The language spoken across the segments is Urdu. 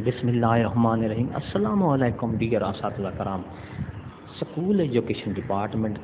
بسم اللہ الرحمن الرحیم۔ السلام علیکم ڈیئر اساتذہ کرام۔ اسکول ایجوکیشن ڈپارٹمنٹ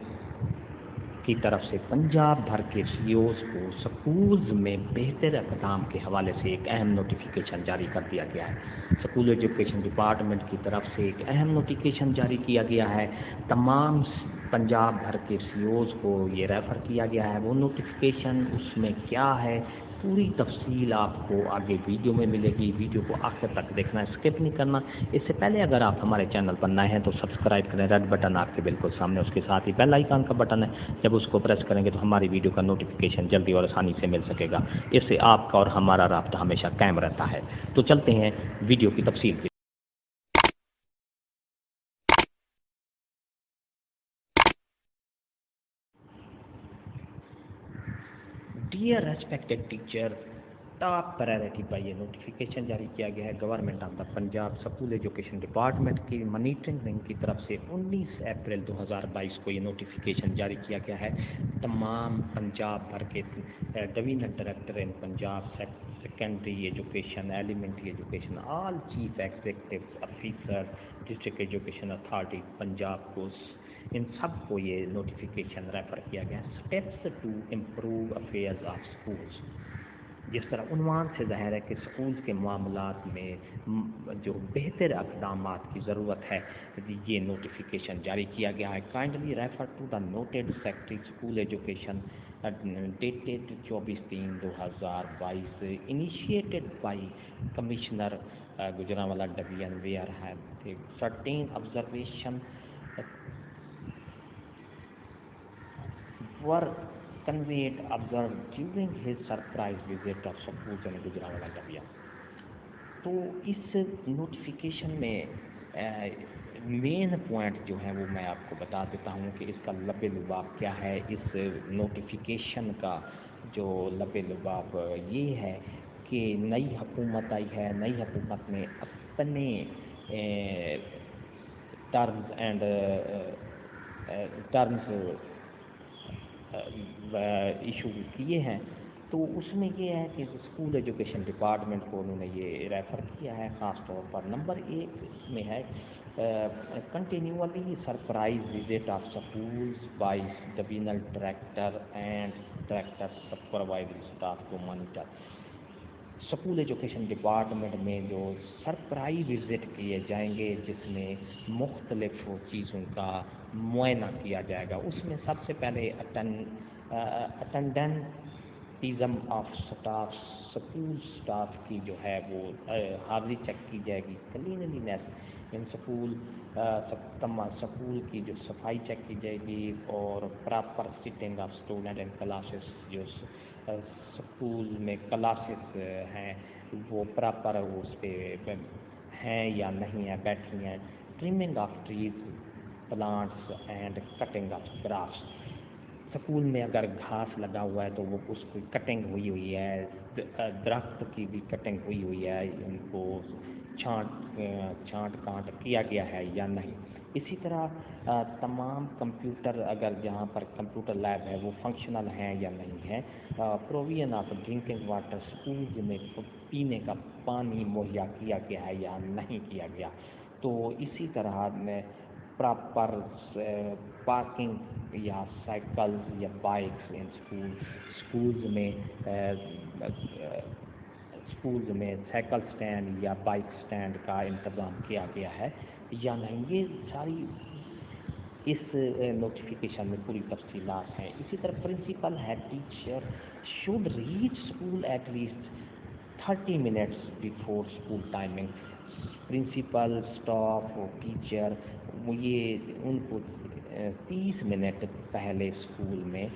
کی طرف سے پنجاب بھر کے سی اوز کو سکولز میں بہتر اقدام کے حوالے سے ایک اہم نوٹیفیکیشن جاری کر دیا گیا ہے۔ اسکول ایجوکیشن ڈپارٹمنٹ کی طرف سے ایک اہم نوٹیفیکیشن جاری کیا گیا ہے۔ تمام پنجاب بھر کے سی اوز کو یہ ریفر کیا گیا ہے۔ وہ نوٹیفیکیشن اس میں کیا ہے، پوری تفصیل آپ کو آگے ویڈیو میں ملے گی۔ ویڈیو کو آخر تک دیکھنا، اسکپ نہیں کرنا۔ اس سے پہلے اگر آپ ہمارے چینل پر نئے ہیں تو سبسکرائب کریں، ریڈ بٹن آپ کے بالکل سامنے، اس کے ساتھ ہی بیل آئیکن کا بٹن ہے، جب اس کو پریس کریں گے تو ہماری ویڈیو کا نوٹیفیکیشن جلدی اور آسانی سے مل سکے گا۔ اس سے آپ کا اور ہمارا رابطہ ہمیشہ قائم رہتا ہے۔ تو چلتے ہیں ویڈیو کی تفصیل کی۔ Dear respected teacher, top priority پر یہ نوٹیفیکیشن جاری کیا گیا ہے government of the Punjab school education department کی مانیٹرنگ ونگ کی طرف سے 19 اپریل 2022 کو یہ نوٹیفیکیشن جاری کیا گیا ہے۔ تمام پنجاب بھر کے divisional director in Punjab secondary education, elementary education, all chief executive officer, district education authority Punjab کو، ان سب کو یہ نوٹیفیکیشن ریفر کیا گیا ہے۔ Steps to improve affairs of schools, جس طرح عنوان سے ظاہر ہے کہ اسکول کے معاملات میں جو بہتر اقدامات کی ضرورت ہے، یہ نوٹیفیکیشن جاری کیا گیا ہے۔ Kindly refer to the noted secretary school education dated 24/3/2022 initiated by commissioner Gujranwala division where have certain observation were observed during his surprise visit of schools in Gujranwala division. تو اس نوٹیفیکیشن میں مین پوائنٹ جو ہے وہ میں آپ کو بتا دیتا ہوں کہ اس کا لب لباب کیا ہے۔ اس نوٹیفیکیشن کا جو لب لباب یہ ہے کہ نئی حکومت آئی ہے، نئی حکومت نے اپنے ٹرمز ایشو کیے ہیں۔ تو اس میں یہ ہے کہ اسکول ایجوکیشن ڈپارٹمنٹ کو انہوں نے یہ ریفر کیا ہے، خاص طور پر نمبر 1 اس میں ہے continually surprise visit of schools by divisional director and director supervisory staff to monitor. School education department میں جو سرپرائز وزٹ کیے جائیں گے، جس میں مختلف چیزوں کا معائنہ کیا جائے گا، اس میں سب سے پہلے اٹینڈنٹزم آف اسٹاف، اسکول اسٹاف کی جو ہے وہ حاضری چیک کی جائے گی، کلینلینس ان اسکول، اسکول کی جو صفائی چیک کی جائے گی، اور proper sitting of student in classes, جو اسکول میں کلاسز ہیں وہ پراپر اس پہ ہیں یا نہیں ہیں، بیٹھی ہیں، trimming of trees plants and cutting of grass. School میں اگر گھاس لگا ہوا ہے تو وہ اس کی کٹنگ ہوئی ہے، درخت کی بھی کٹنگ ہوئی ہے، ان کو چھانٹ کانٹ کیا گیا ہے یا نہیں۔ اسی طرح تمام کمپیوٹر، اگر جہاں پر کمپیوٹر لیب ہے وہ فنکشنل ہیں یا نہیں ہے۔ Provision of drinking water, schools میں پینے کا پانی مہیا کیا گیا ہے یا نہیں کیا گیا۔ تو اسی طرح میں پراپر پارکنگ یا سائیکلز یا بائکس ان اسکولز میں سائیکل سٹینڈ یا بائک سٹینڈ کا انتظام کیا گیا ہے یا نہیں۔ یہ ساری اس نوٹیفیکیشن میں پوری تفصیلات ہیں۔ اسی طرح principal head teacher should reach school at least 30 minutes before school timing. Principal, staff اور ٹیچر یہ ان کو 30 منٹ پہلے اسکول میں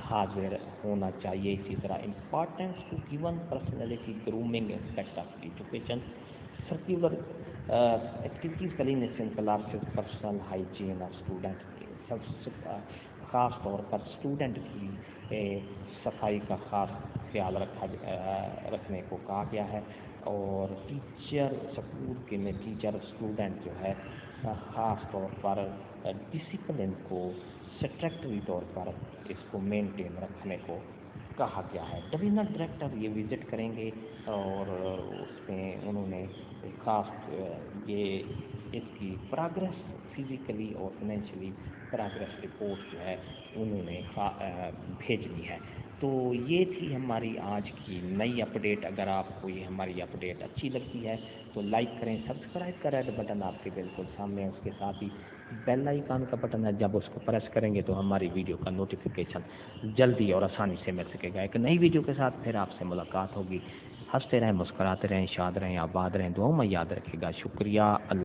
حاضر ہونا چاہیے۔ اسی طرح importance to given personality grooming aspect of education, circular activities cleanness in classes, personal hygiene of student, خاص طور پر اسٹوڈنٹ کی صفائی کا خاص خیال رکھنے کو کہا گیا ہے۔ اور ٹیچر، اسکول کے میں ٹیچر اسٹوڈنٹ جو ہے خاص طور پر ڈسپلن کو اسٹرکٹلی طور پر اس کو مینٹین رکھنے کو کہا گیا ہے۔ ڈویژنل ڈائریکٹر یہ وزٹ کریں گے اور اس میں انہوں نے خاص یہ اس کی پراگریس فزیکلی اور فائنینشلی پراگریس رپورٹ جو ہے انہوں نے بھیجنی ہے۔ تو یہ تھی ہماری آج کی نئی اپڈیٹ۔ اگر آپ کو یہ ہماری اپڈیٹ اچھی لگتی ہے تو لائک کریں، سبسکرائب کا ریڈ بٹن آپ کے بالکل سامنے ہے، اس کے ساتھ ہی بیل آئیکن کا بٹن ہے، جب اس کو پریس کریں گے تو ہماری ویڈیو کا نوٹیفیکیشن جلدی اور آسانی سے مل سکے گا۔ ایک نئی ویڈیو کے ساتھ پھر آپ سے ملاقات ہوگی۔ ہنستے رہیں، مسکراتے رہیں، شاد رہیں، آباد رہیں، دعاؤں میں یاد رکھے گا۔ شکریہ۔ اللہ